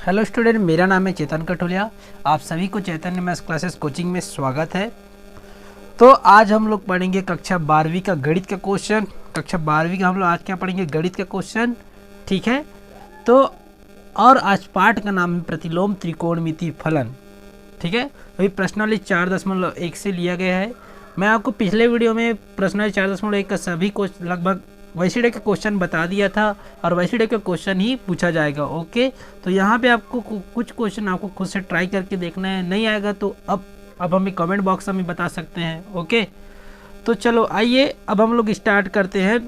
Hello student, मेरा नाम है चेतन कटोलिया। आप सभी को चैतन्य मैथ्स क्लासेस कोचिंग में स्वागत है। तो आज हम लोग पढ़ेंगे कक्षा 12वीं का गणित का क्वेश्चन। कक्षा 12वीं का हम लोग आज क्या पढ़ेंगे? गणित का क्वेश्चन, ठीक है। तो और आज पाठ का नाम है प्रतिलोम त्रिकोणमितीय फलन, ठीक है। अभी प्रश्नावली 4.1 से लिया गया है। मैं आपको पिछले वीडियो में प्रश्नावली 4.1 का सभी क्वेश्चन लगभग वैसे टाइप का क्वेश्चन बता दिया था और वैसे टाइप का क्वेश्चन ही पूछा जाएगा। ओके, तो यहाँ पे आपको कुछ क्वेश्चन आपको खुद से ट्राई करके देखना है। नहीं आएगा तो अब हमें कमेंट बॉक्स में बता सकते हैं। ओके, तो चलो आइए अब हम लोग स्टार्ट करते हैं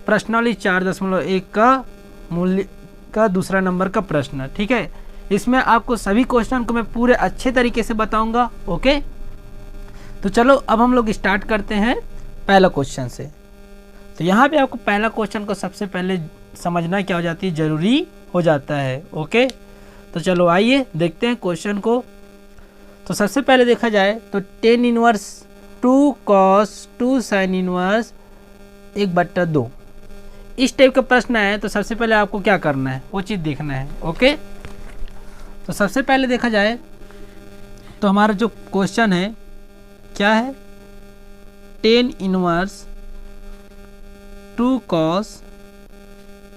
प्रश्नावली 4.1 का मूल्य का दूसरा नंबर का प्रश्न, ठीक है। इसमें आपको सभी क्वेश्चन को मैं पूरे अच्छे तरीके से बताऊंगा। ओके, तो चलो अब हम लोग स्टार्ट करते हैं पहला क्वेश्चन से। तो यहाँ पे आपको पहला क्वेश्चन को सबसे पहले समझना क्या हो जाती है, जरूरी हो जाता है। ओके, तो चलो आइए देखते हैं क्वेश्चन को। तो सबसे पहले देखा जाए तो tan inverse 2 cos 2 sin inverse 1/2 इस टाइप का प्रश्न है। तो सबसे पहले आपको क्या करना है, वो चीज़ देखना है। ओके, तो सबसे पहले देखा जाए तो हमारा जो क्वेश्चन है क्या है, tan inverse 2 cos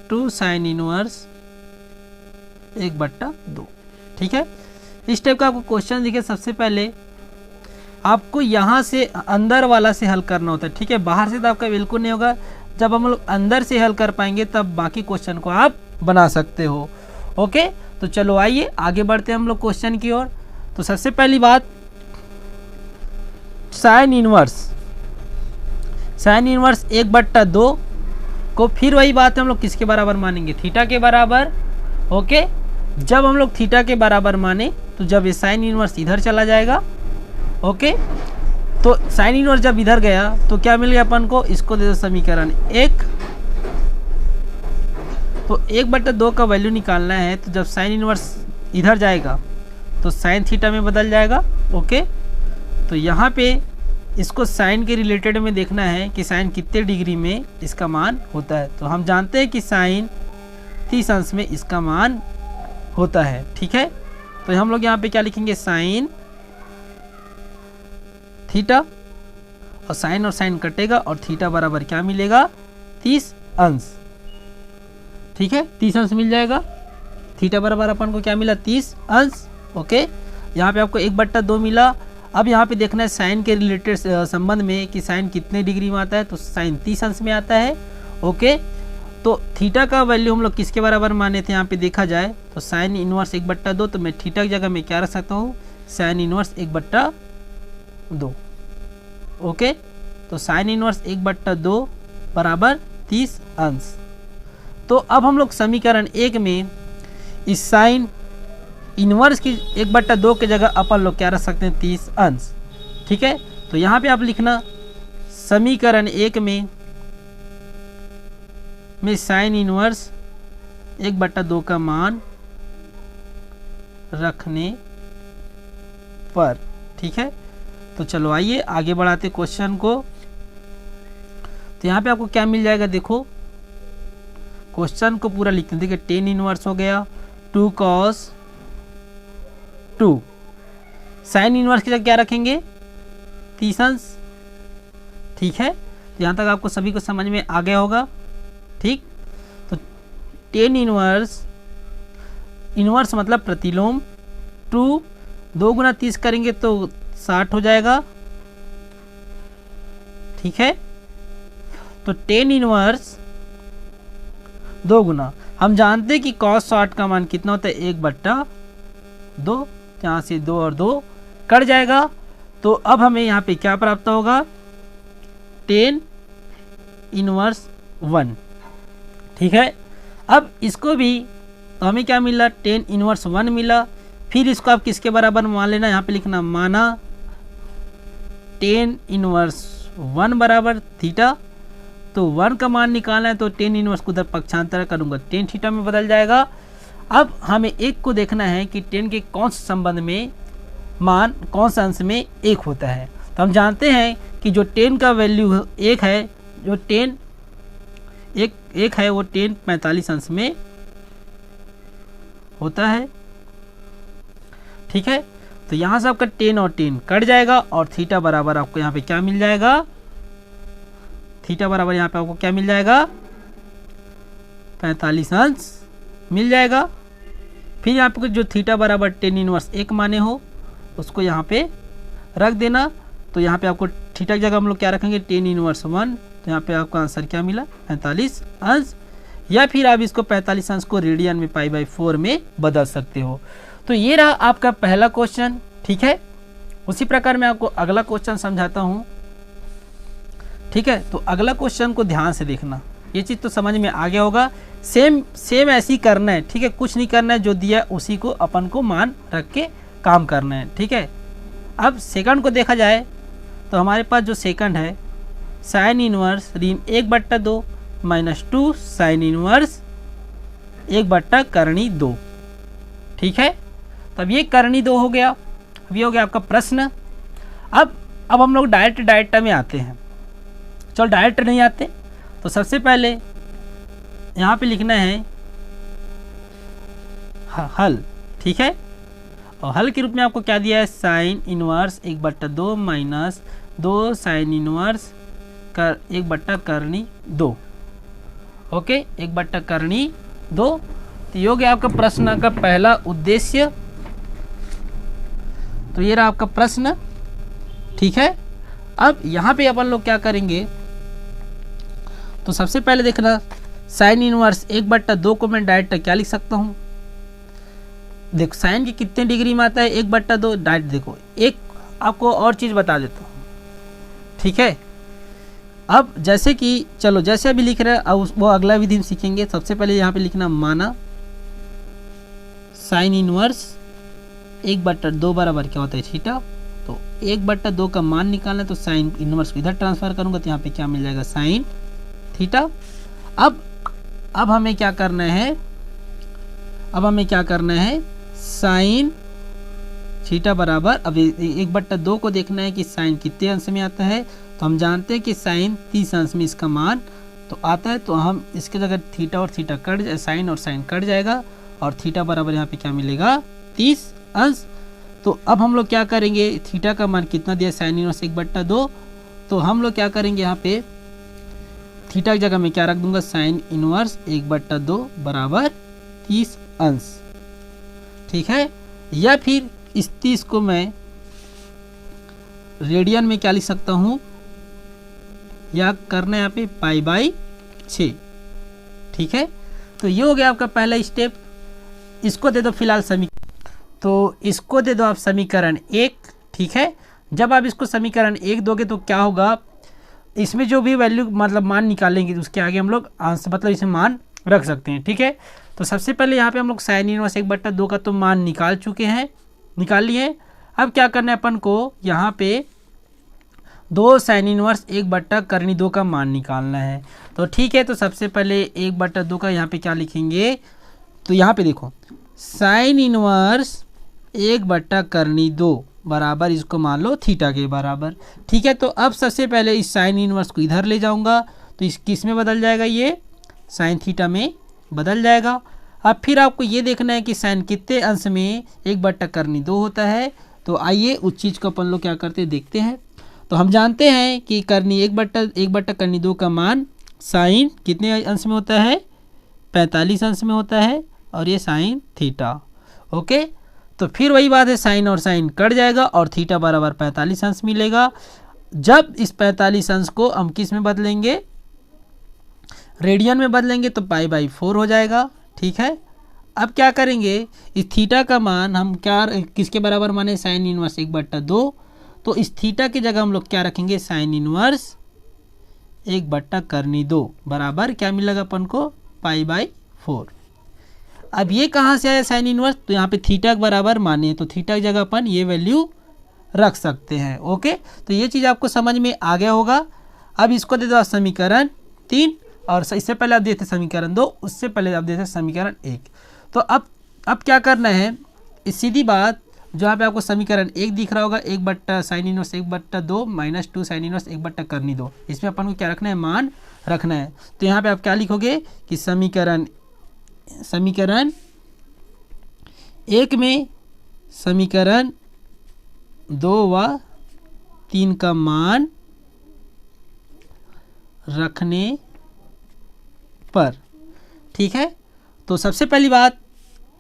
2 sin inverse 1/2, ठीक है। इस टाइप का आपको क्वेश्चन दिखे। सबसे पहले आपको यहाँ से अंदर वाला से हल करना होता है, ठीक है। बाहर से तो आपका बिल्कुल नहीं होगा। जब हम लोग अंदर से हल कर पाएंगे तब बाकी क्वेश्चन को आप बना सकते हो। ओके, तो चलो आइए आगे बढ़ते हैं हम लोग क्वेश्चन की ओर। तो सबसे पहली बात, साइन इनवर्स 1/2 को फिर वही बात है, हम लोग किसके बराबर मानेंगे? थीटा के बराबर। ओके, जब हम लोग थीटा के बराबर माने तो जब ये साइन इनवर्स इधर चला जाएगा। ओके, तो साइन इनवर्स जब इधर गया तो क्या मिल गया अपन को? इसको दे दो समीकरण 1। तो 1/2 का वैल्यू निकालना है। तो जब साइन इनवर्स इधर जाएगा तो साइन थीटा में बदल जाएगा। ओके, तो यहाँ पे इसको साइन के रिलेटेड में देखना है कि साइन कितने डिग्री में इसका मान होता है। तो हम जानते हैं कि साइन 30 अंश में इसका मान होता है, ठीक है। तो हम लोग यहाँ पे क्या लिखेंगे? साइन थीटा, और साइन कटेगा और थीटा बराबर क्या मिलेगा? 30 अंश, ठीक है। 30 अंश मिल जाएगा। थीटा बराबर अपन को क्या मिला? 30 अंश। ओके, यहाँ पे आपको 1/2 मिला। अब यहाँ पे देखना है साइन के रिलेटेड संबंध में कि साइन कितने डिग्री में आता है। तो साइन 30 अंश में आता है। ओके, तो थीटा का वैल्यू हम लोग किसके बराबर माने थे? यहाँ पे देखा जाए तो साइन इनवर्स 1/2। तो मैं थीटा की जगह में क्या रख सकता हूँ? Sine inverse 1/2। ओके, तो साइन इनवर्स 1/2 बराबर 30 अंश। तो अब हम लोग समीकरण 1 में इस साइन इनवर्स की 1/2 की जगह अपन लोग क्या रख सकते हैं? 30 अंश, ठीक है। तो यहाँ पे आप लिखना समीकरण 1 में साइन इनवर्स 1/2 का मान रखने पर, ठीक है। तो चलो आइए आगे बढ़ाते क्वेश्चन को। तो यहाँ पे आपको क्या मिल जाएगा? देखो क्वेश्चन को पूरा लिखते हैं। देखिए tan इनवर्स हो गया 2 cos 2, साइन इनवर्स की जगह क्या रखेंगे? 30 अंश, ठीक है। तो यहाँ तक आपको सभी को समझ में आ गया होगा, ठीक। तो tan इनवर्स मतलब प्रतिलोम 2 गुना 30 करेंगे तो 60 हो जाएगा, ठीक है। तो tan इनवर्स 2 गुना, हम जानते हैं कि cos 60 का मान कितना होता है? 1/2। यहाँ से 2 और 2 कट जाएगा। तो अब हमें यहाँ पे क्या प्राप्त होगा? tan इनवर्स 1, ठीक है। अब इसको भी तो हमें क्या मिला? tan इनवर्स 1 मिला। फिर इसको आप किसके बराबर मान लेना? यहाँ पे लिखना माना tan इनवर्स 1 बराबर थीटा। तो 1 का मान निकालना है तो tan इनवर्स को उधर पक्षांतर करूँगा, tan थीटा में बदल जाएगा। अब हमें एक को देखना है कि tan के कौन से संबंध में मान कौन सा अंश में 1 होता है। तो हम जानते हैं कि जो tan का वैल्यू 1 है, जो tan एक है वो tan 45 अंश में होता है। ठीक है। तो यहाँ से आपका 10 और 10 कट जाएगा और थीटा बराबर आपको यहाँ पे क्या मिल जाएगा, थीटा बराबर यहाँ पे आपको क्या मिल जाएगा, 45 अंश मिल जाएगा। फिर यहाँ पे जो थीटा बराबर 10 इनवर्स 1 माने हो उसको यहाँ पे रख देना। तो यहाँ पे आपको थीटा की जगह हम लोग क्या रखेंगे, 10 इनवर्स 1। तो यहाँ पे आपका आंसर क्या मिला, 45 अंश। या फिर आप इसको 45 अंश को रेडियन में π/4 में बदल सकते हो। तो ये रहा आपका पहला क्वेश्चन, ठीक है। उसी प्रकार मैं आपको अगला क्वेश्चन समझाता हूँ, ठीक है। तो अगला क्वेश्चन को ध्यान से देखना, ये चीज़ तो समझ में आ गया होगा। सेम ऐसे ही करना है, ठीक है। कुछ नहीं करना है, जो दिया है उसी को अपन को मान रख के काम करना है, ठीक है। अब सेकंड को देखा जाए तो हमारे पास जो सेकंड है साइन इनवर्स ऋण 1/2 -2 साइन इनवर्स 1/2 ठीक है। तब ये करनी 2 हो गया। अब ये हो गया आपका प्रश्न। अब हम लोग डायरेक्ट में आते हैं। चलो डायरेक्ट नहीं आते तो सबसे पहले यहाँ पे लिखना है हल, ठीक है। और हल के रूप में आपको क्या दिया है, sine inverse 1/2 -2 sine inverse 1/2 okay, 1/2। तो ये हो गया आपका प्रश्न का पहला उद्देश्य। तो ये रहा आपका प्रश्न, ठीक है। अब यहाँ पे अपन लोग क्या करेंगे, तो सबसे पहले देखना साइन इनवर्स 1/2 को मैं डायरेक्ट क्या लिख सकता हूँ। देखो साइन की कितने डिग्री में आता है, 1/2 डायरेक्ट। देखो एक आपको और चीज़ बता देता हूँ, ठीक है। अब जैसे कि चलो जैसे अभी लिख रहे हैं, अब वो अगला विधि हम सीखेंगे। सबसे पहले यहाँ पे लिखना माना साइन इनवर्स 1/2 बराबर क्या होता है, थीटा। तो 1/2 का मान निकालना है, तो साइन इनवर्स को इधर ट्रांसफर करूँगा तो यहाँ पे क्या मिल जाएगा, साइन थीटा। अब हमें क्या करना है, साइन थीटा बराबर, अब 1/2 को देखना है कि साइन कितने अंश में आता है। तो हम जानते हैं कि साइन 30 अंश में इसका मान तो आता है। तो हम इसके जगह थीटा और थीटा कट जाए, साइन और साइन कट जाएगा और थीटा बराबर यहाँ पे क्या मिलेगा, 30 अंश। तो अब हम लोग क्या करेंगे, थीटा का मान कितना दिया, साइन इनवर्स 1/2। तो हम लोग क्या करेंगे, यहाँ पे थीटा की जगह में क्या रख दूंगा, साइन इनवर्स 1/2 बराबर 30 अंश, ठीक है। या फिर इस 30 को मैं रेडियन में क्या लिख सकता हूँ, या करना है यहाँ पे π/6, ठीक है। तो ये हो गया आपका पहला स्टेप। इसको दे दो फिलहाल तो इसको दे दो आप समीकरण 1, ठीक है। जब आप इसको समीकरण 1 दोगे तो क्या होगा, इसमें जो भी वैल्यू मतलब मान निकालेंगे उसके आगे हम लोग आंसर मतलब इसमें मान रख सकते हैं, ठीक है। तो सबसे पहले यहाँ पे हम लोग साइन इनवर्स 1/2 का तो मान निकाल लिए। अब क्या करना है अपन को, यहाँ पे 2 साइन इनवर्स 1/2 का मान निकालना है। तो ठीक है, तो सबसे पहले 1/2 का यहाँ पे क्या लिखेंगे, तो यहाँ पे देखो साइन इनवर्स 1/2 बराबर, इसको मान लो थीटा के बराबर, ठीक है। तो अब सबसे पहले इस साइन इनवर्स को इधर ले जाऊंगा तो इस किस में बदल जाएगा, ये साइन थीटा में बदल जाएगा। अब फिर आपको ये देखना है कि साइन कितने अंश में 1/2 होता है। तो आइए उस चीज़ को अपन लोग क्या करते हैं, देखते हैं। तो हम जानते हैं कि करनी 1/2 का मान साइन कितने अंश में होता है, 45 अंश में होता है, और ये साइन थीटा, ओके। तो फिर वही बात है, साइन और साइन कट जाएगा और थीटा बराबर 45 अंश मिलेगा। जब इस 45 अंश को हम किस में बदलेंगे, रेडियन में बदलेंगे तो π/4 हो जाएगा, ठीक है। अब क्या करेंगे, इस थीटा का मान हम क्या किसके बराबर माने, साइन इनवर्स 1/2। तो इस थीटा की जगह हम लोग क्या रखेंगे, साइन इनवर्स 1/2 बराबर क्या मिलेगा अपन को, π/4। अब ये कहाँ से आया साइन इनवर्स, तो यहाँ पे थीटा के बराबर माने, तो थीटा की जगह अपन ये वैल्यू रख सकते हैं, ओके। तो ये चीज़ आपको समझ में आ गया होगा। अब इसको दे दो समीकरण 3, और इससे पहले आप देते समीकरण 2, उससे पहले आप देते समीकरण 1। तो अब क्या करना है, इस सीधी बात जो यहाँ पे आपको समीकरण 1 दिख रहा होगा, 1 साइन इनवर्स 1/2 -2 साइन इनवर्स 1/2, इसमें अपन को क्या रखना है, मान रखना है। तो यहाँ पे आप क्या लिखोगे कि समीकरण 1 में समीकरण 2 व 3 का मान रखने पर। ठीक है, तो सबसे पहली बात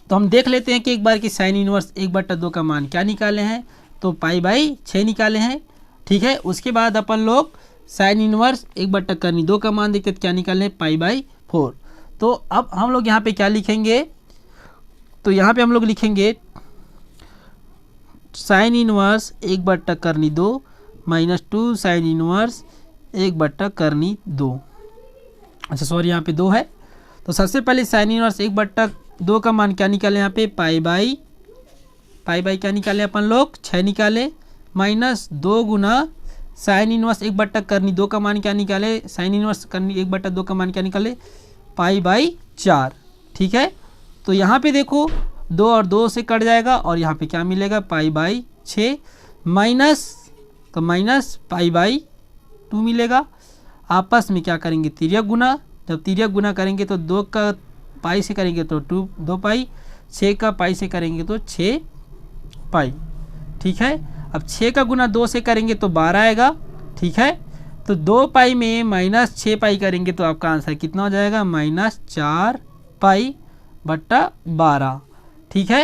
तो हम देख लेते हैं कि एक बार की साइन इनवर्स 1/2 का मान क्या निकाले हैं, तो π/6 निकाले हैं। ठीक है, उसके बाद अपन लोग साइन इनवर्स 1/2 का मान देखते हैं क्या निकाले हैं, π/4। तो अब हम लोग यहाँ पे क्या लिखेंगे, तो यहाँ पे हम लोग लिखेंगे साइन इनवर्स 1/2 -2 साइन इनवर्स 1/2। अच्छा सॉरी, यहाँ पे 2 है। तो सबसे पहले साइन इनवर्स 1/2 का मान क्या निकाले, यहाँ पे पाई क्या निकाले अपन लोग, 6 निकाले, -2 गुना साइन इनवर्स 1/2 का मान क्या निकाले, साइन इनवर्स 1/2 का मान क्या निकाले, π/4। ठीक है, तो यहाँ पे देखो 2 और 2 से कट जाएगा और यहाँ पे क्या मिलेगा, π/6 माइनस, तो माइनस π/2 मिलेगा। आपस में क्या करेंगे, तिर्यक गुना। जब तिर्यक गुना करेंगे तो 2 का पाई से करेंगे तो 2 पाई, 6 का पाई से करेंगे तो 6 पाई। ठीक है, अब 6 का गुना 2 से करेंगे तो 12 आएगा। ठीक है, तो 2 पाई में -6 पाई करेंगे तो आपका आंसर कितना हो जाएगा, -4 π/12। ठीक है,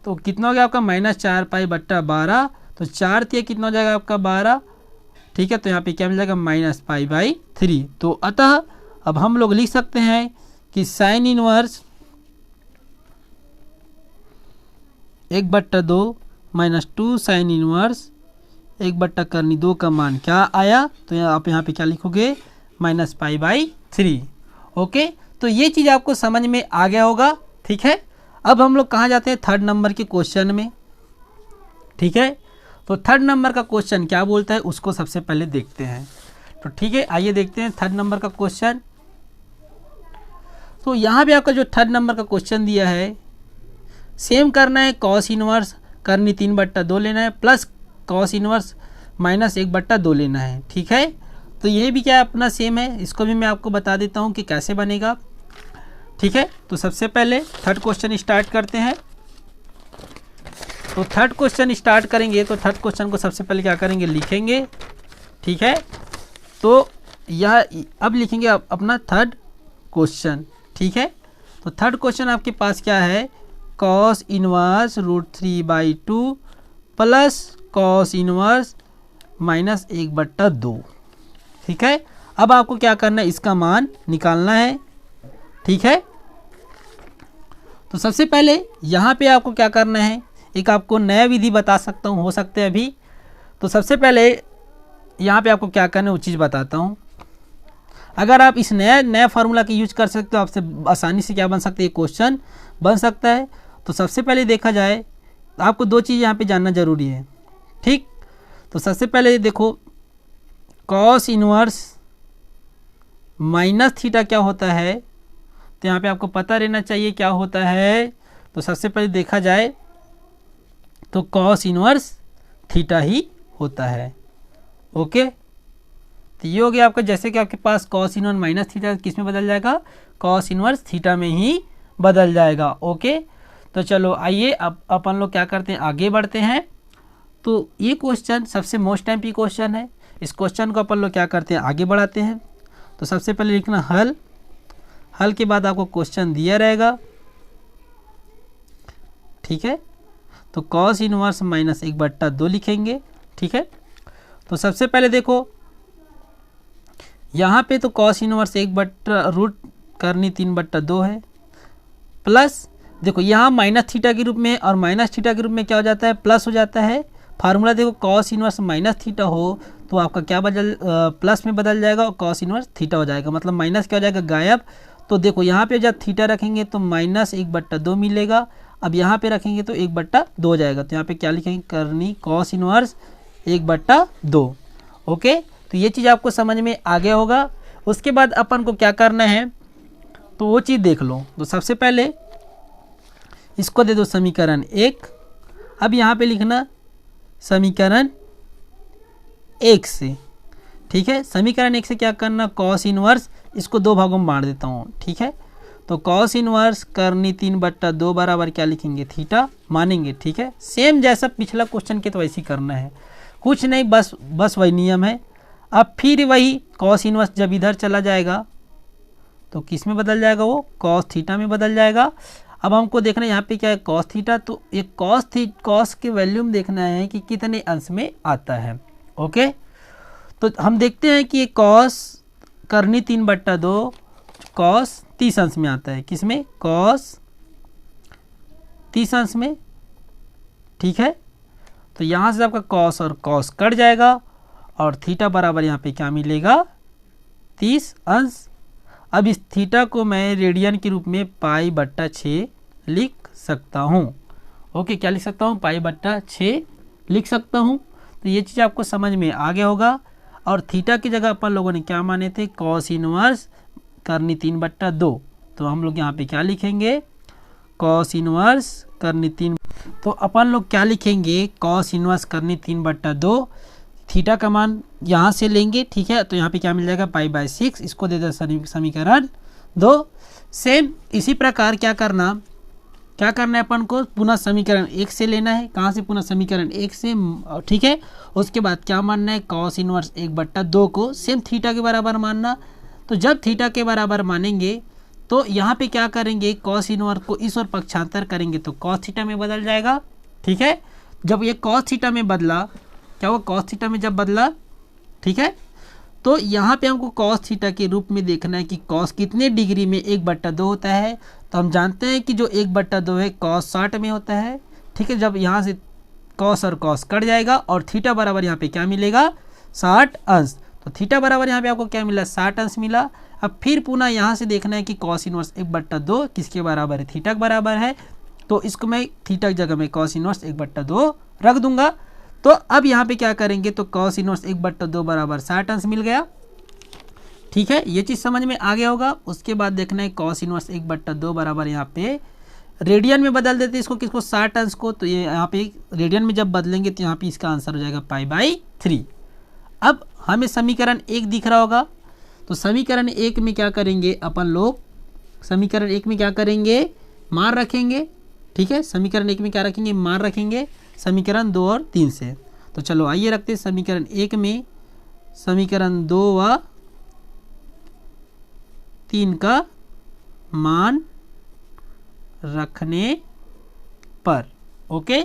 तो कितना हो गया आपका, -4 π/12। तो 4 तिया कितना हो जाएगा आपका 12। ठीक है, तो यहाँ पे क्या मिल जाएगा, -π/3। तो अतः अब हम लोग लिख सकते हैं कि साइन इनवर्स 1/2 -2 साइन इनवर्स 1/2 का मान क्या आया, तो आप यहाँ पे क्या लिखोगे, -π/3। ओके, तो ये चीज़ आपको समझ में आ गया होगा। ठीक है, अब हम लोग कहाँ जाते हैं, 3rd नंबर के क्वेश्चन में। ठीक है, तो 3rd नंबर का क्वेश्चन क्या बोलता है उसको सबसे पहले देखते हैं। तो ठीक है, आइए देखते हैं 3rd नंबर का क्वेश्चन। तो यहाँ पे आपका जो 3rd नंबर का क्वेश्चन दिया है, सेम करना है, कॉस इनवर्स करनी 3/2 लेना है, प्लस कॉस इनवर्स -1/2 लेना है। ठीक है, तो ये भी क्या अपना सेम है, इसको भी मैं आपको बता देता हूँ कि कैसे बनेगा। ठीक है, तो सबसे पहले 3rd क्वेश्चन स्टार्ट करते हैं। तो 3rd क्वेश्चन स्टार्ट करेंगे तो 3rd क्वेश्चन को सबसे पहले क्या करेंगे, लिखेंगे। ठीक है, तो यह अब लिखेंगे अपना 3rd क्वेश्चन। ठीक है, तो 3rd क्वेश्चन आपके पास क्या है, cos inverse √3/2 plus cos inverse -1/2। ठीक है, अब आपको क्या करना है, इसका मान निकालना है। ठीक है, तो सबसे पहले यहाँ पे आपको क्या करना है, एक आपको नया विधि बता सकता हूँ, हो सकता है अभी। तो सबसे पहले यहाँ पे आपको क्या करना है वो चीज़ बताता हूँ। अगर आप इस नया फार्मूला की यूज कर सकते हो, आपसे आसानी से क्या बन सकता है, क्वेश्चन बन सकता है। तो सबसे पहले देखा जाए तो आपको 2 चीज़ यहाँ पे जानना जरूरी है। ठीक, तो सबसे पहले देखो कॉस इनवर्स -θ क्या होता है, तो यहाँ पे आपको पता रहना चाहिए क्या होता है। तो सबसे पहले देखा जाए तो कॉस इनवर्स थीटा ही होता है। ओके, तो ये हो गया आपका, जैसे कि आपके पास कॉस इनवर्स -θ किस में बदल जाएगा, कॉस इनवर्स थीटा में ही बदल जाएगा। ओके, तो चलो आइए अब अपन लोग क्या करते हैं, आगे बढ़ते हैं। तो ये क्वेश्चन सबसे मोस्ट टाइम क्वेश्चन है, इस क्वेश्चन को अपन लोग क्या करते हैं, आगे बढ़ाते हैं। तो सबसे पहले लिखना हल, हल के बाद आपको क्वेश्चन दिया रहेगा। ठीक है, तो कॉस इनवर्स -1/2 लिखेंगे। ठीक है, तो सबसे पहले देखो यहाँ पे तो कॉस इनवर्स 1/रूट करनी 3/2 है, प्लस देखो यहाँ -θ के रूप में और -θ के रूप में क्या हो जाता है, प्लस हो जाता है। फार्मूला देखो कॉस इनवर्स -θ हो तो आपका क्या प्लस में बदल जाएगा और कॉस इनवर्स थीटा हो जाएगा, मतलब माइनस क्या हो जाएगा, गायब। तो देखो यहाँ पे जब थीटा रखेंगे तो -1/2 मिलेगा, अब यहाँ पे रखेंगे तो 1/2 हो जाएगा। तो यहाँ पे क्या लिखेंगे, करनी कॉस इनवर्स 1/2। ओके, तो ये चीज़ आपको समझ में आ गया होगा। उसके बाद अपन को क्या करना है, तो वो चीज़ देख लो। तो सबसे पहले इसको दे दो समीकरण 1। अब यहाँ पे लिखना समीकरण 1 से। ठीक है, समीकरण 1 से क्या करना, कॉस इनवर्स इसको 2 भागों में बांट देता हूँ। ठीक है, तो कॉस इनवर्स करनी 3/2 बराबर क्या लिखेंगे, थीटा मानेंगे। ठीक है, सेम जैसा पिछला क्वेश्चन के तो वैसे ही करना है, कुछ नहीं, बस वही नियम है। अब फिर वही कॉस इनवर्स जब इधर चला जाएगा तो किस में बदल जाएगा, वो कॉस थीटा में बदल जाएगा। अब हमको देखना है यहाँ पे क्या है, कॉस थीटा, तो ये कॉस के वैल्यूम देखना है कि कितने अंश में आता है। ओके, तो हम देखते हैं कि ये कॉस करनी 3/2 कॉस 30 अंश में आता है, किसमें, कॉस 30 अंश में। ठीक है, तो यहाँ से आपका कॉस और कॉस कट जाएगा और थीटा बराबर यहाँ पे क्या मिलेगा, 30 अंश। अब इस थीटा को मैं रेडियन के रूप में π/6 लिख सकता हूँ। ओके, क्या लिख सकता हूँ, π/6 लिख सकता हूँ। तो ये चीज़ आपको समझ में आ गया होगा। और थीटा की जगह अपन लोगों ने क्या माने थे, कॉस इनवर्स करनी 3/2, तो हम लोग यहाँ पे क्या लिखेंगे, कॉस इनवर्स करनी 3, तो अपन लोग क्या लिखेंगे, कॉस इनवर्स करनी 3/2, थीटा का मान यहाँ से लेंगे। ठीक है, तो यहाँ पे क्या मिल जाएगा, π/6, इसको दे दे समीकरण 2। सेम इसी प्रकार क्या करना है अपन को, पुनः समीकरण 1 से लेना है। कहाँ से, पुनः समीकरण 1 से। ठीक है, उसके बाद क्या मानना है, कॉस इनवर्स 1/2 को सेम थीटा के बराबर मानना। तो जब थीटा के बराबर मानेंगे तो यहाँ पे क्या करेंगे, कॉस इनवर्स को इस ओर पक्षांतर करेंगे तो कॉस थीटा में बदल जाएगा। ठीक है, जब ये कॉस थीटा में बदला, क्या हुआ, कॉस थीटा में जब बदला, ठीक है, तो यहाँ पे हमको कॉस थीटा के रूप में देखना है कि कॉस कितने डिग्री में 1/2 होता है। तो हम जानते हैं कि जो 1/2 है कॉस 60 में होता है। ठीक है, जब यहाँ से कॉस और कॉस कट जाएगा और थीटा बराबर यहाँ पे क्या मिलेगा, 60 अंश। तो थीटा बराबर यहाँ पे आपको क्या मिला, 60 अंश मिला। अब फिर पुनः यहाँ से देखना है कि कॉस इनवर्स 1/2 किसके बराबर है, थीटा के बराबर है। तो इसको मैं थीटा की जगह में कॉस इनवर्स 1/2 रख दूंगा। तो अब यहाँ पे क्या करेंगे, तो कॉस इनवर्स 1/2 बराबर 60 अंश मिल गया। ठीक है, ये चीज़ समझ में आ गया होगा। उसके बाद देखना है कॉस इनवर्स 1/2 बराबर यहाँ पे रेडियन में बदल देते इसको, किसको, 60 अंश को। तो ये यहाँ पे रेडियन में जब बदलेंगे तो यहाँ पे इसका आंसर हो जाएगा π/3। अब हमें समीकरण 1 दिख रहा होगा, तो समीकरण 1 में क्या करेंगे अपन लोग, समीकरण 1 में क्या करेंगे, मान रखेंगे। ठीक है, समीकरण 1 में क्या रखेंगे, मान रखेंगे समीकरण 2 और 3 से। तो चलो आइए रखते हैं समीकरण 1 में समीकरण 2 व 3 का मान रखने पर। ओके,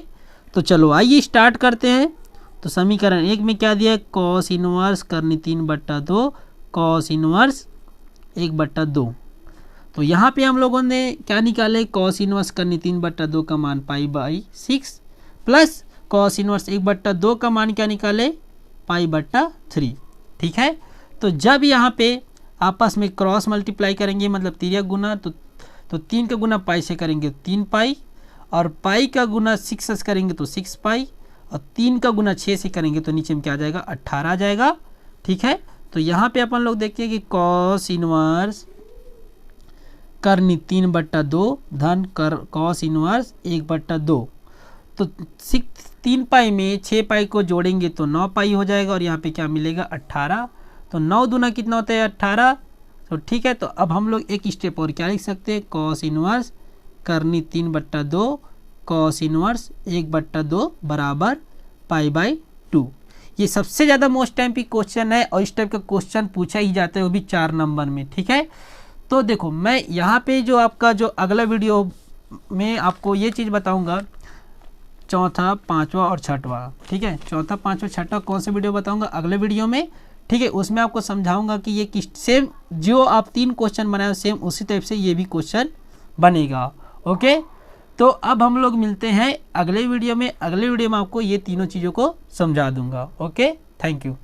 तो चलो आइए स्टार्ट करते हैं। तो समीकरण 1 में क्या दिया है, कॉस इनवर्स करनी 3/2 कॉस इनवर्स 1/2। तो यहाँ पे हम लोगों ने क्या निकाले, कॉस इनवर्स करनी 3/2 का मान π/6 प्लस कॉस इनवर्स 1/2 का मान क्या निकाले, π/3। ठीक है, तो जब यहाँ पे आपस में क्रॉस मल्टीप्लाई करेंगे, मतलब तिर्यक गुना, तो 3 का गुना पाई से करेंगे 3 पाई, और पाई का गुना 6 करेंगे तो 6 पाई, और 3 का गुना 6 से करेंगे तो नीचे में क्या आ जाएगा, 18 आ जाएगा। ठीक है, तो यहाँ पे अपन लोग देखिए कि कॉस इनवर्स करनी 3/2 धन कर कॉस इनवर्स 1/2, तो 3 पाई में 6 पाई को जोड़ेंगे तो 9 पाई हो जाएगा, और यहाँ पे क्या मिलेगा, 18। तो 9 दूना कितना होता है, 18। तो ठीक है, तो अब हम लोग एक स्टेप और क्या लिख सकते हैं, कॉस इनवर्स करनी 3/2 कॉस इनवर्स 1/2 बराबर π/2। ये सबसे ज़्यादा मोस्ट टाइम पे क्वेश्चन है, और इस टाइप का क्वेश्चन पूछा ही जाता है, वो भी 4 नंबर में। ठीक है, तो देखो मैं यहाँ पे जो आपका जो अगला वीडियो में आपको ये चीज़ बताऊँगा, चौथा, पाँचवा और छठवा। ठीक है, चौथा, पाँचवा, छठवा कौन से वीडियो बताऊँगा अगले वीडियो में। ठीक है, उसमें आपको समझाऊंगा कि ये किस सेम जो आप 3 क्वेश्चन बनाए सेम उसी टाइप से ये भी क्वेश्चन बनेगा। ओके, तो अब हम लोग मिलते हैं अगले वीडियो में। अगले वीडियो में आपको ये तीनों चीज़ों को समझा दूंगा। Okay, thank you.